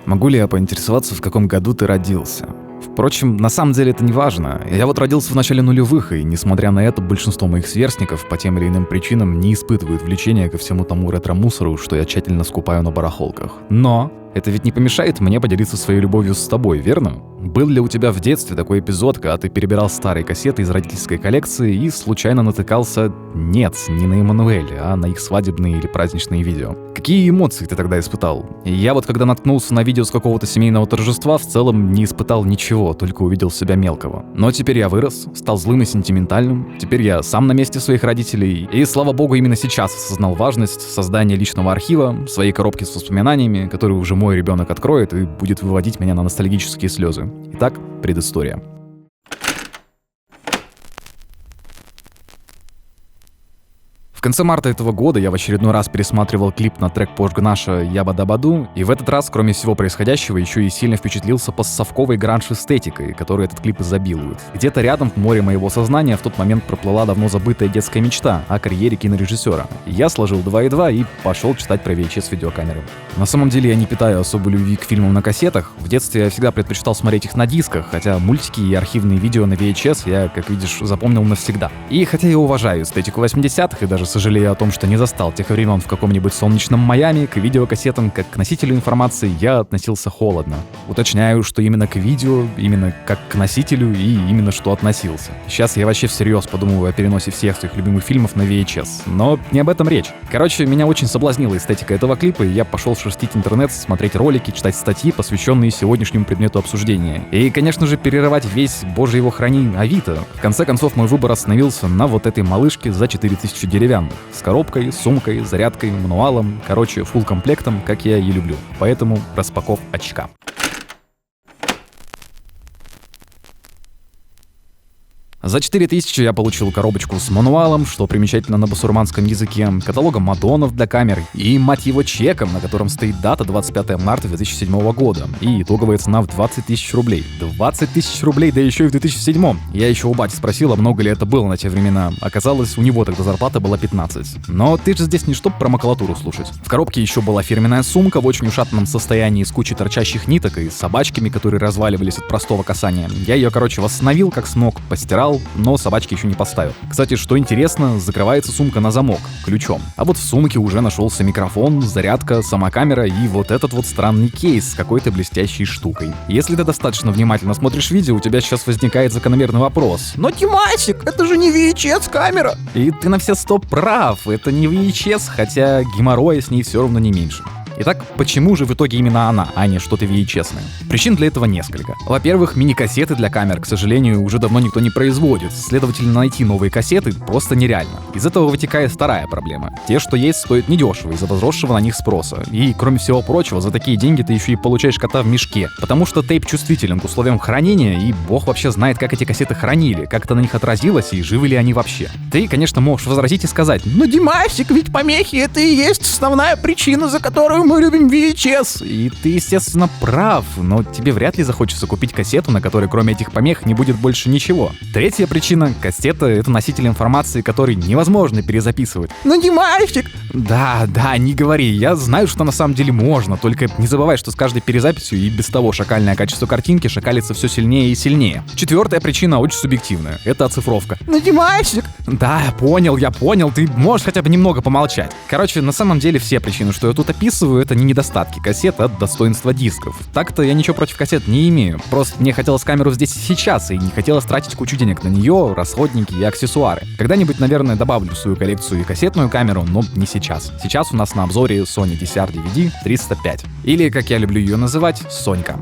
Могу ли я поинтересоваться, в каком году ты родился? Впрочем, на самом деле это не важно. Я вот родился в начале нулевых, и, несмотря на это, большинство моих сверстников по тем или иным причинам не испытывают влечения ко всему тому ретро-мусору, что я тщательно скупаю на барахолках. Но это ведь не помешает мне поделиться своей любовью с тобой, верно? Был ли у тебя в детстве такой эпизод, когда ты перебирал старые кассеты из родительской коллекции и случайно натыкался, нет, не на Эммануэле, а на их свадебные или праздничные видео? Какие эмоции ты тогда испытал? Я вот когда наткнулся на видео с какого-то семейного торжества, в целом не испытал ничего, только увидел себя мелкого. Но теперь я вырос, стал злым и сентиментальным, теперь я сам на месте своих родителей, и, слава богу, именно сейчас осознал важность создания личного архива, своей коробки с воспоминаниями, которую уже мой ребенок откроет и будет выводить меня на ностальгические слезы. Итак, предыстория. В конце марта этого года я в очередной раз пересматривал клип на трек Пошгнаша «Ябадабаду», и в этот раз, кроме всего происходящего, еще и сильно впечатлился постсовковой гранж-эстетикой, которой этот клип изобилует. Где-то рядом в море моего сознания в тот момент проплыла давно забытая детская мечта о карьере кинорежиссера. Я сложил 2 и 2 и пошел читать про VHS-видеокамеры. На самом деле я не питаю особой любви к фильмам на кассетах. В детстве я всегда предпочитал смотреть их на дисках, хотя мультики и архивные видео на VHS я, как видишь, запомнил навсегда. И хотя я уважаю эстетику 80-х и даже сожалею о том, что не застал тех времен в каком-нибудь солнечном Майами, к видеокассетам, как к носителю информации, я относился холодно. Уточняю, что именно к видео, именно как к носителю и именно что относился. Сейчас я вообще всерьез подумываю о переносе всех своих любимых фильмов на VHS, но не об этом речь. Короче, меня очень соблазнила эстетика этого клипа, и я пошел шерстить интернет, смотреть ролики, читать статьи, посвященные сегодняшнему предмету обсуждения. И, конечно же, перерывать весь, боже его храни, Авито. В конце концов, мой выбор остановился на вот этой малышке за 4000 деревянных. С коробкой, сумкой, зарядкой, мануалом, короче, фулл-комплектом, как я и люблю. Поэтому распаков очка. За 4000 я получил коробочку с мануалом, что примечательно на басурманском языке, каталогом аддонов для камер и, мать его, чеком, на котором стоит дата 25 марта 2007 года. И итоговая цена в 20 000 рублей. 20 000 рублей, да еще и в 2007. Я еще у бати спросил, а много ли это было на те времена. Оказалось, у него тогда зарплата была 15. Но ты же здесь не чтоб про макулатуру слушать. В коробке еще была фирменная сумка в очень ушатанном состоянии с кучей торчащих ниток и с собачками, которые разваливались от простого касания. Я ее, восстановил как смог, постирал, но собачки еще не поставил. Кстати, что интересно, закрывается сумка на замок, ключом. А вот в сумке уже нашелся микрофон, зарядка, сама камера и вот этот вот странный кейс с какой-то блестящей штукой. Если ты достаточно внимательно смотришь видео, у тебя сейчас возникает закономерный вопрос. Но, Тимасик, это же не VHS-камера! И ты на все 100 прав, это не VHS, хотя геморроя с ней все равно не меньше. Итак, почему же в итоге именно она, а не что-то VHS-ное? Причин для этого несколько. Во-первых, мини-кассеты для камер, к сожалению, уже давно никто не производит, следовательно, найти новые кассеты просто нереально. Из этого вытекает вторая проблема. Те, что есть, стоят недешево из-за возросшего на них спроса. И, кроме всего прочего, за такие деньги ты еще и получаешь кота в мешке, потому что тейп чувствителен к условиям хранения, и бог вообще знает, как эти кассеты хранили, как это на них отразилось и живы ли они вообще. Ты, конечно, можешь возразить и сказать: «Ну, Димасик, ведь помехи — это и есть основная причина, за которую мы любим VHS». И ты, естественно, прав, но тебе вряд ли захочется купить кассету, на которой кроме этих помех не будет больше ничего. Третья причина — кассета — это носитель информации, который невозможно перезаписывать. Ну, Димасик! Да, не говори, я знаю, что на самом деле можно, только не забывай, что с каждой перезаписью и без того шакальное качество картинки шакалится все сильнее и сильнее. Четвертая причина очень субъективная — это оцифровка. Ну, Димасик! Да, я понял, ты можешь хотя бы немного помолчать. Короче, на самом деле все причины, что я тут описываю, это не недостатки кассет, а достоинства дисков. Так-то я ничего против кассет не имею, просто мне хотелось камеру здесь и сейчас, и не хотелось тратить кучу денег на нее, расходники и аксессуары. Когда-нибудь, наверное, добавлю в свою коллекцию и кассетную камеру, но не сейчас. Сейчас у нас на обзоре Sony DCR-DVD 305. Или, как я люблю ее называть, Сонька.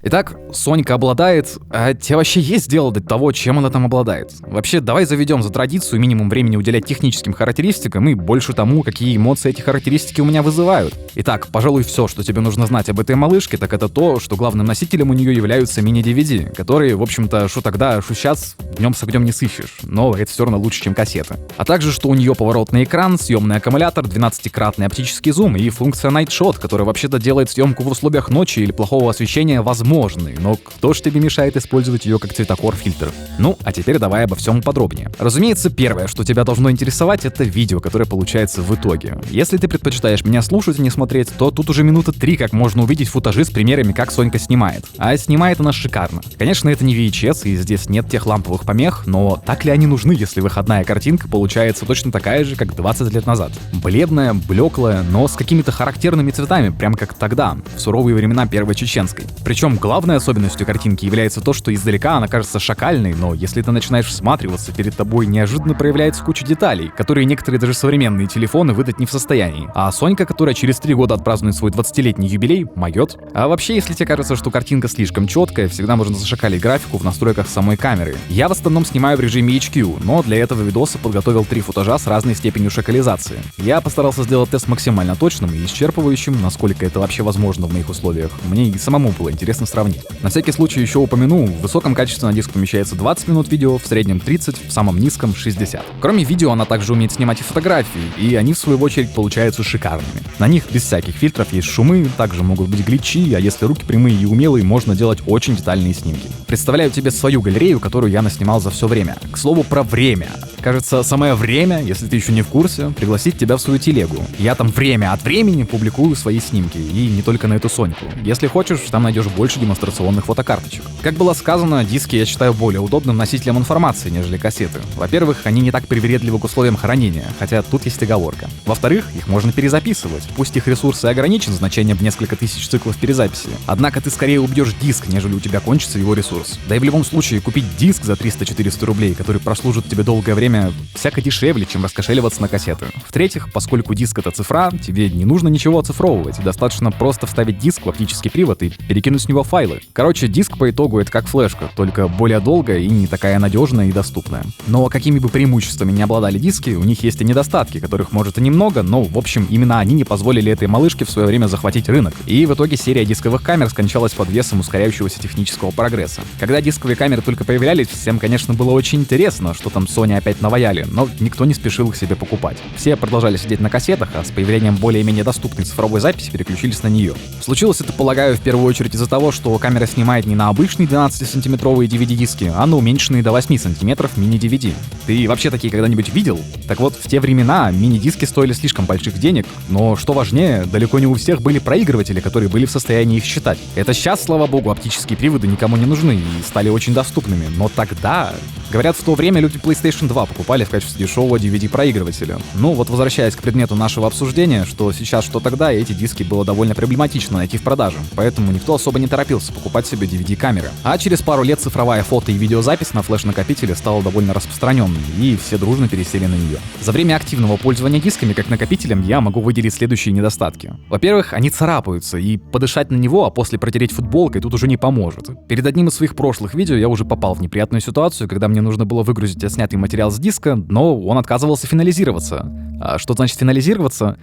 Итак, Сонька обладает... А тебе вообще есть дело до того, чем она там обладает? Вообще, давай заведем за традицию минимум времени уделять техническим характеристикам и больше тому, какие эмоции эти характеристики у меня вызывают. Итак, пожалуй, все, что тебе нужно знать об этой малышке, так это то, что главным носителем у нее являются мини-DVD, которые, в общем-то, что тогда, что сейчас, днем с огнем не сыщешь, но это все равно лучше, чем кассеты. А также, что у нее поворотный экран, съемный аккумулятор, 12-кратный оптический зум и функция Night Shot, которая вообще-то делает съемку в условиях ночи или плохого освещения возможной, но кто ж тебе мешает использовать ее как цветокор-фильтр? Ну, а теперь давай обо всем подробнее. Разумеется, первое, что тебя должно интересовать, это видео, которое получается в итоге. Если ты предпочитаешь меня слушать, а не смотреть, то тут уже минуты 3, как можно увидеть футажи с примерами, как Сонька снимает. А снимает она шикарно. Конечно, это не VHS, и здесь нет тех ламповых помех, но так ли они нужны, если выходная картинка получается точно такая же, как 20 лет назад? Бледная, блеклая, но с какими-то характерными цветами, прям как тогда, в суровые времена Первой Чеченской. Причем главной особенностью картинки является то, что издалека она кажется шакальной, но если ты начинаешь всматриваться, перед тобой неожиданно проявляется куча деталей, которые некоторые даже современные телефоны выдать не в состоянии. А Сонька, которая через 3 года отпразднует свой 20-летний юбилей, моет. А вообще, если тебе кажется, что картинка слишком четкая, всегда можно зашакалить графику в настройках самой камеры. Я в основном снимаю в режиме HQ, но для этого видоса подготовил 3 футажа с разной степенью шакализации. Я постарался сделать тест максимально точным и исчерпывающим, насколько это вообще возможно в моих условиях. Мне и самому было интересно сравнить. На всякий случай еще упомяну, в высоком качестве на диск помещается 20 минут видео, в среднем 30, в самом низком 60. Кроме видео, она также умеет снимать и фотографии, и они в свою очередь получаются шикарными. На них без всяких фильтров есть шумы, также могут быть гличи, а если руки прямые и умелые, можно делать очень детальные снимки. Представляю тебе свою галерею, которую я наснимал за все время. К слову про время. Кажется, самое время, если ты еще не в курсе, пригласить тебя в свою телегу. Я там время от времени публикую свои снимки, и не только на эту Соньку. Если хочешь, там найдешь больше демонстрационных фотокарточек. Как было сказано, диски я считаю более удобным носителем информации, нежели кассеты. Во-первых, они не так привередливы к условиям хранения, хотя тут есть оговорка. Во-вторых, их можно перезаписывать, пусть их ресурсы ограничен значением в несколько тысяч циклов перезаписи. Однако ты скорее убьешь диск, нежели у тебя кончится его ресурс. Да и в любом случае, купить диск за 300-400 рублей, который прослужит тебе долгое время, всяко дешевле, чем раскошеливаться на кассеты. В-третьих, поскольку диск — это цифра, тебе не нужно ничего оцифровывать, достаточно просто вставить диск в оптический привод и перекинуть с него файлы. Короче, диск по итогу — это как флешка, только более долгая и не такая надежная и доступная. Но какими бы преимуществами ни обладали диски, у них есть и недостатки, которых может и немного, но в общем именно они не позволили этой малышке в свое время захватить рынок. И в итоге серия дисковых камер скончалась под весом ускоряющегося технического прогресса. Когда дисковые камеры только появлялись, всем, конечно, было очень интересно, что там Sony опять наваяли, но никто не спешил их себе покупать. Все продолжали сидеть на кассетах, а с появлением более-менее доступной цифровой записи переключились на нее. Случилось это, полагаю, в первую очередь из-за того, что камера снимает не на обычные 12-сантиметровые DVD-диски, а на уменьшенные до 8 сантиметров мини-DVD. Ты вообще такие когда-нибудь видел? Так вот, в те времена мини-диски стоили слишком больших денег, но, что важнее, далеко не у всех были проигрыватели, которые были в состоянии их считать. Это сейчас, слава богу, оптические приводы никому не нужны и стали очень доступными, но тогда... Говорят, в то время люди PlayStation 2 покупали в качестве дешевого DVD-проигрывателя. Ну вот, возвращаясь к предмету нашего обсуждения, что сейчас, что тогда, эти диски было довольно проблематично найти в продаже, поэтому никто особо не торопился покупать себе DVD-камеры. А через пару лет цифровая фото- и видеозапись на флеш-накопителе стала довольно распространенной, и все дружно пересели на нее. За время активного пользования дисками как накопителем я могу выделить следующие недостатки. Во-первых, они царапаются, и подышать на него, а после протереть футболкой тут уже не поможет. Перед одним из своих прошлых видео я уже попал в неприятную ситуацию, когда мне нужно было выгрузить отснятый материал с диска, но он отказывался финализироваться. А что значит финализироваться?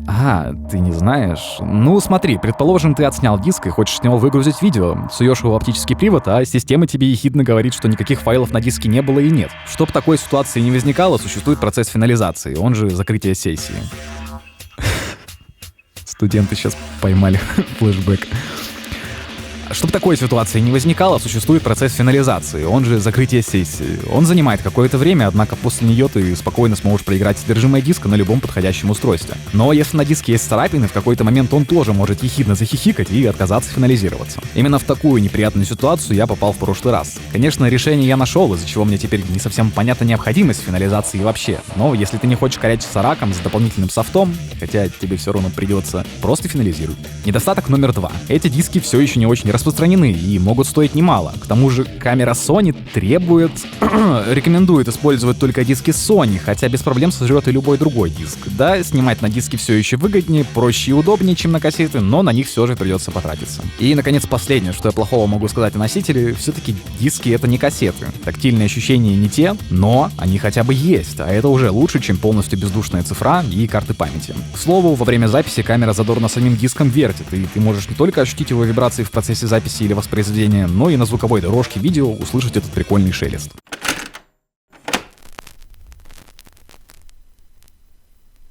А, ты не знаешь? Ну смотри, предположим, ты отснял диск и хочешь с него выгрузить видео, суешь его в оптический привод, а система тебе ехидно говорит, что никаких файлов на диске не было и нет. Чтоб такой ситуации не возникало, существует процесс финализации, он же закрытие сессии. Студенты сейчас поймали флешбэк. Чтобы такой ситуации не возникало, существует процесс финализации, он же закрытие сессии. Он занимает какое-то время, однако после нее ты спокойно сможешь проиграть содержимое диска на любом подходящем устройстве. Но если на диске есть царапины, в какой-то момент он тоже может ехидно захихикать и отказаться финализироваться. Именно в такую неприятную ситуацию я попал в прошлый раз. Конечно, решение я нашел, из-за чего мне теперь не совсем понятна необходимость финализации вообще. Но если ты не хочешь корячиться раком с дополнительным софтом, хотя тебе все равно придется, просто финализируй. Недостаток номер 2. Эти диски все еще не очень распространены и могут стоить немало. К тому же камера Sony рекомендует использовать только диски Sony, хотя без проблем сожрет и любой другой диск. Да, снимать на диске все еще выгоднее, проще и удобнее, чем на кассеты, но на них все же придется потратиться. И, наконец, последнее, что я плохого могу сказать о носителе, все-таки диски — это не кассеты. Тактильные ощущения не те, но они хотя бы есть, а это уже лучше, чем полностью бездушная цифра и карты памяти. К слову, во время записи камера задорно самим диском вертит, и ты можешь не только ощутить его вибрации в процессе записи или воспроизведения, но и на звуковой дорожке видео услышать этот прикольный шелест.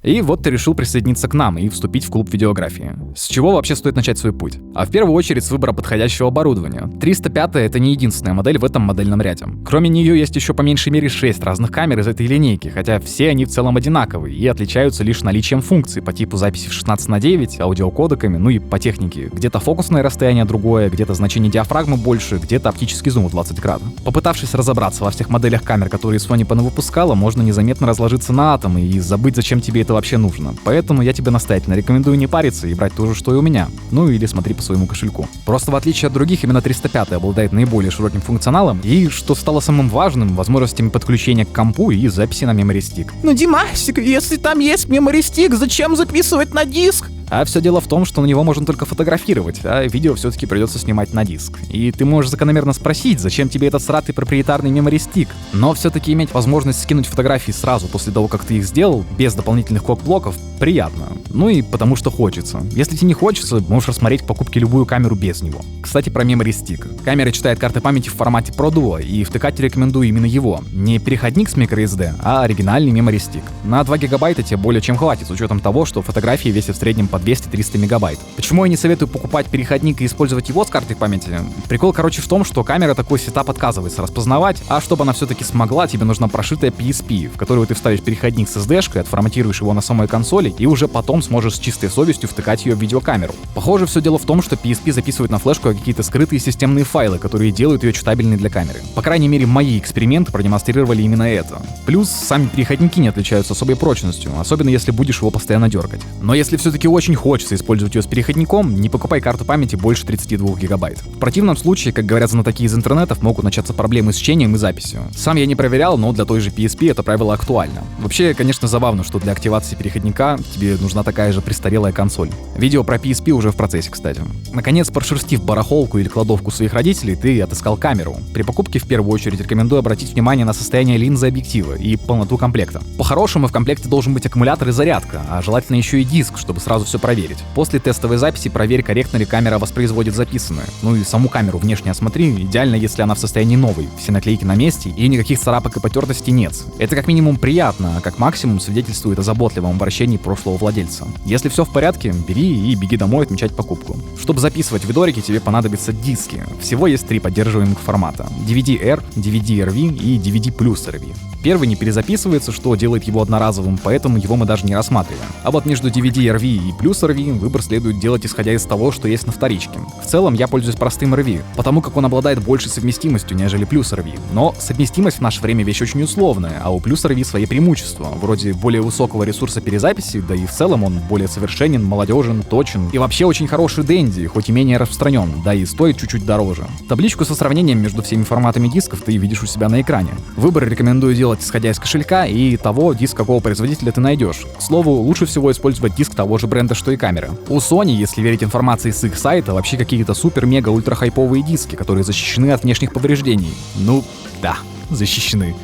И вот ты решил присоединиться к нам и вступить в клуб видеографии. С чего вообще стоит начать свой путь? А в первую очередь с выбора подходящего оборудования. 305 это не единственная модель в этом модельном ряде. Кроме нее есть еще по меньшей мере 6 разных камер из этой линейки, хотя все они в целом одинаковые и отличаются лишь наличием функций по типу записи в 16:9, аудиокодеками, ну и по технике. Где-то фокусное расстояние другое, где-то значение диафрагмы больше, где-то оптический зум в 20 градусов. Попытавшись разобраться во всех моделях камер, которые Sony понавыпускала, можно незаметно разложиться на атомы и забыть, зачем тебе это вообще нужно. Поэтому я тебе настоятельно рекомендую не париться и брать то же, что и у меня. Ну или смотри по своему кошельку. Просто в отличие от других, именно 305 обладает наиболее широким функционалом и, что стало самым важным, возможностями подключения к компу и записи на memory stick. Ну, Димасик, если там есть memory stick, зачем записывать на диск? А все дело в том, что на него можно только фотографировать, а видео все-таки придется снимать на диск. И ты можешь закономерно спросить, зачем тебе этот сратый проприетарный memory stick? Но все-таки иметь возможность скинуть фотографии сразу после того, как ты их сделал, без дополнительных кок-блоков, приятно. Ну и потому что хочется. Если тебе не хочется, можешь рассмотреть в покупке любую камеру без него. Кстати, про memory stick. Камера читает карты памяти в формате Pro Duo, и втыкать рекомендую именно его. Не переходник с microSD, а оригинальный memory stick. На 2 гигабайта тебе более чем хватит, с учетом того, что фотографии весят в среднем по 200-300 мегабайт. Почему я не советую покупать переходник и использовать его с картой памяти? Прикол, короче, в том, что камера такой сетап отказывается распознавать, а чтобы она все-таки смогла, тебе нужна прошитая PSP, в которую ты вставишь переходник с SD-шкой, отформатируешь его на самой консоли и уже потом сможешь с чистой совестью втыкать ее в видеокамеру. Похоже, все дело в том, что PSP записывает на флешку какие-то скрытые системные файлы, которые делают ее читабельной для камеры. По крайней мере, мои эксперименты продемонстрировали именно это. Плюс сами переходники не отличаются особой прочностью, особенно если будешь его постоянно дергать. Но если все-таки очень хочется использовать ее с переходником, не покупай карту памяти больше 32 гигабайт. В противном случае, как говорят знатоки из интернетов, могут начаться проблемы с чтением и записью. Сам я не проверял, но для той же PSP это правило актуально. Вообще, конечно, забавно, что для активации переходника тебе нужна такая же престарелая консоль. Видео про PSP уже в процессе, кстати. Наконец, прошерстив барахолку или кладовку своих родителей, ты отыскал камеру. При покупке в первую очередь рекомендую обратить внимание на состояние линзы объектива и полноту комплекта. По-хорошему, в комплекте должен быть аккумулятор и зарядка, а желательно еще и диск, чтобы сразу все проверить. После тестовой записи проверь, корректно ли камера воспроизводит записанное. Ну и саму камеру внешне осмотри, идеально, если она в состоянии новой, все наклейки на месте и никаких царапок и потертостей нет. Это как минимум приятно, а как максимум свидетельствует о заботливом обращении прошлого владельца. Если все в порядке, бери и беги домой отмечать покупку. Чтобы записывать видорики, тебе понадобятся диски. Всего есть 3 поддерживаемых формата: DVD-R, DVD-RV и DVD плюс RV. Первый не перезаписывается, что делает его одноразовым, поэтому его мы даже не рассматриваем. А вот между DVD-RV и плюс RV выбор следует делать исходя из того, что есть на вторичке. В целом я пользуюсь простым RV, потому как он обладает большей совместимостью, нежели плюс RV. Но совместимость в наше время вещь очень условная, а у плюс RV свои преимущества, вроде более высокого ресурса перезаписи, да и в целом он более совершенен, молодежен, точен и вообще очень хороший денди, хоть и менее распространен, да и стоит чуть-чуть дороже. Табличку со сравнением между всеми форматами дисков ты видишь у себя на экране. Выбор рекомендую делать исходя из кошелька и того, диск какого производителя ты найдешь. К слову, лучше всего использовать диск того же бренда, что и камера. У Sony, если верить информации с их сайта, вообще какие-то супер-мега-ультра хайповые диски, которые защищены от внешних повреждений. Ну, да, защищены.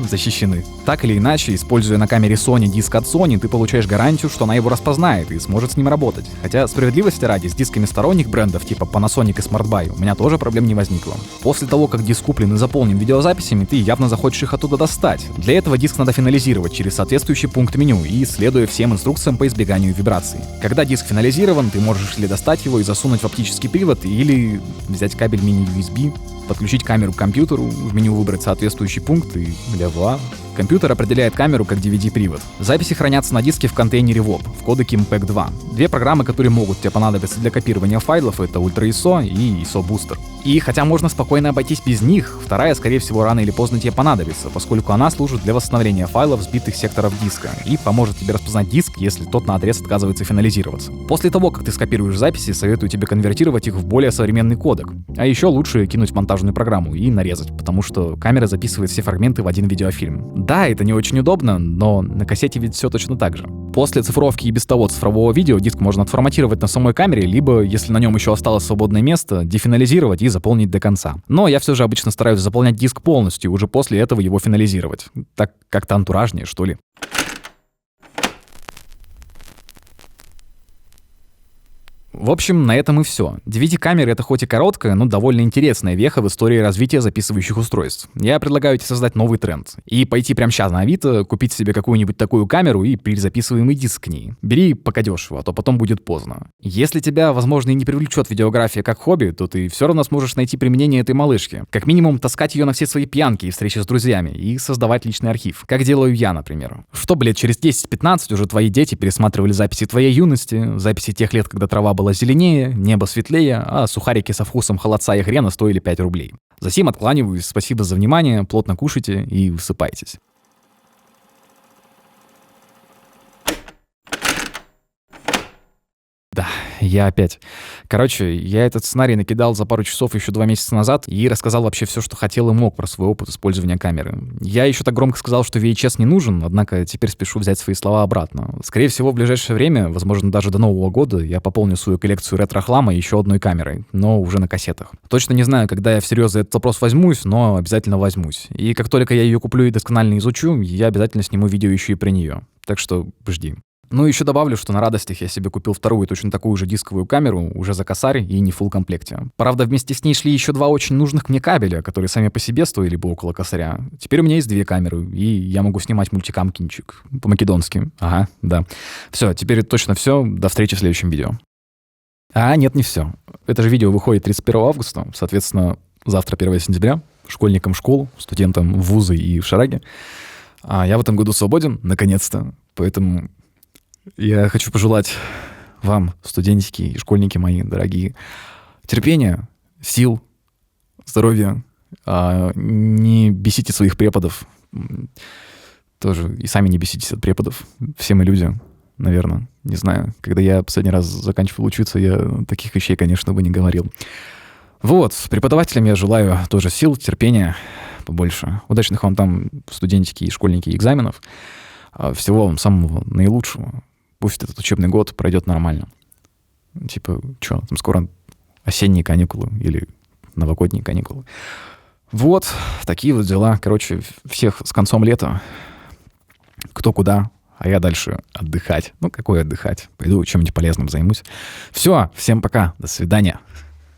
Защищены. Так или иначе, используя на камере Sony диск от Sony, ты получаешь гарантию, что она его распознает и сможет с ним работать. Хотя, справедливости ради, с дисками сторонних брендов типа Panasonic и SmartBuy у меня тоже проблем не возникло. После того, как диск куплен и заполнен видеозаписями, ты явно захочешь их оттуда достать. Для этого диск надо финализировать через соответствующий пункт меню и следуя всем инструкциям по избеганию вибраций. Когда диск финализирован, ты можешь или достать его и засунуть в оптический привод, или взять кабель мини-USB, подключить камеру к компьютеру, в меню выбрать соответствующий пункт и ля-вуа. Компьютер определяет камеру как DVD-привод. Записи хранятся на диске в контейнере WOP, в кодеке MPEG 2. Две программы, которые могут тебе понадобиться для копирования файлов, это Ultra ISO и ISO Booster. И хотя можно спокойно обойтись без них, вторая, скорее всего, рано или поздно тебе понадобится, поскольку она служит для восстановления файлов сбитых секторов диска и поможет тебе распознать диск, если тот наотрез отказывается финализироваться. После того, как ты скопируешь записи, советую тебе конвертировать их в более современный кодек. А еще лучше кинуть в монтажную программу и нарезать, потому что камера записывает все фрагменты в один видеофильм. Да, это не очень удобно, но на кассете ведь все точно так же. После цифровки и без того цифрового видео диск можно отформатировать на самой камере, либо, если на нем еще осталось свободное место, дефинализировать и заполнить до конца. Но я все же обычно стараюсь заполнять диск полностью, уже после этого его финализировать. Так как-то антуражнее, что ли. В общем, на этом и все. DVD-камеры — это хоть и короткая, но довольно интересная веха в истории развития записывающих устройств. Я предлагаю тебе создать новый тренд. И пойти прямо сейчас на Авито, купить себе какую-нибудь такую камеру и перезаписываемый диск к ней. Бери пока дешево, а то потом будет поздно. Если тебя, возможно, и не привлечет видеография как хобби, то ты все равно сможешь найти применение этой малышки. Как минимум, таскать ее на все свои пьянки и встречи с друзьями и создавать личный архив. Как делаю я, например. Чтобы лет через 10-15 уже твои дети пересматривали записи твоей юности, записи тех лет, когда трава была зеленее, небо светлее, а сухарики со вкусом холодца и хрена стоили 5 рублей. Засим откланиваюсь, спасибо за внимание, плотно кушайте и высыпайтесь. Да, я опять. Короче, я этот сценарий накидал за пару часов еще 2 месяца назад и рассказал вообще все, что хотел и мог про свой опыт использования камеры. Я еще так громко сказал, что VHS не нужен, однако теперь спешу взять свои слова обратно. Скорее всего, в ближайшее время, возможно, даже до Нового года, я пополню свою коллекцию ретро-хлама еще одной камерой, но уже на кассетах. Точно не знаю, когда я всерьез за этот вопрос возьмусь, но обязательно возьмусь. И как только я ее куплю и досконально изучу, я обязательно сниму видео еще и про нее. Так что жди. Ну, еще добавлю, что на радостях я себе купил вторую точно такую же дисковую камеру, уже за косарь и не в фулл комплекте. Правда, вместе с ней шли еще 2 очень нужных мне кабеля, которые сами по себе стоили бы около косаря. Теперь у меня есть 2 камеры, и я могу снимать мультикам-кинчик. По-македонски. Ага, да. Все, теперь точно все. До встречи в следующем видео. А, нет, не все. Это же видео выходит 31 августа, соответственно, завтра 1 сентября. Школьникам школ, студентам в вузы и в шараге. А я в этом году свободен, наконец-то. Поэтому я хочу пожелать вам, студентики и школьники мои дорогие, терпения, сил, здоровья. Не бесите своих преподов. Тоже и сами не беситесь от преподов. Все мы люди, наверное. Не знаю. Когда я последний раз заканчивал учиться, я таких вещей, конечно, бы не говорил. Вот, преподавателям я желаю тоже сил, терпения побольше. Удачных вам там, студентики и школьники, экзаменов. Всего вам самого наилучшего. Пусть этот учебный год пройдет нормально. Типа, что, там скоро осенние каникулы или новогодние каникулы. Вот, такие вот дела. Короче, всех с концом лета. Кто куда, а я дальше отдыхать. Ну, какое отдыхать? Пойду чем-нибудь полезным займусь. Все, всем пока, до свидания.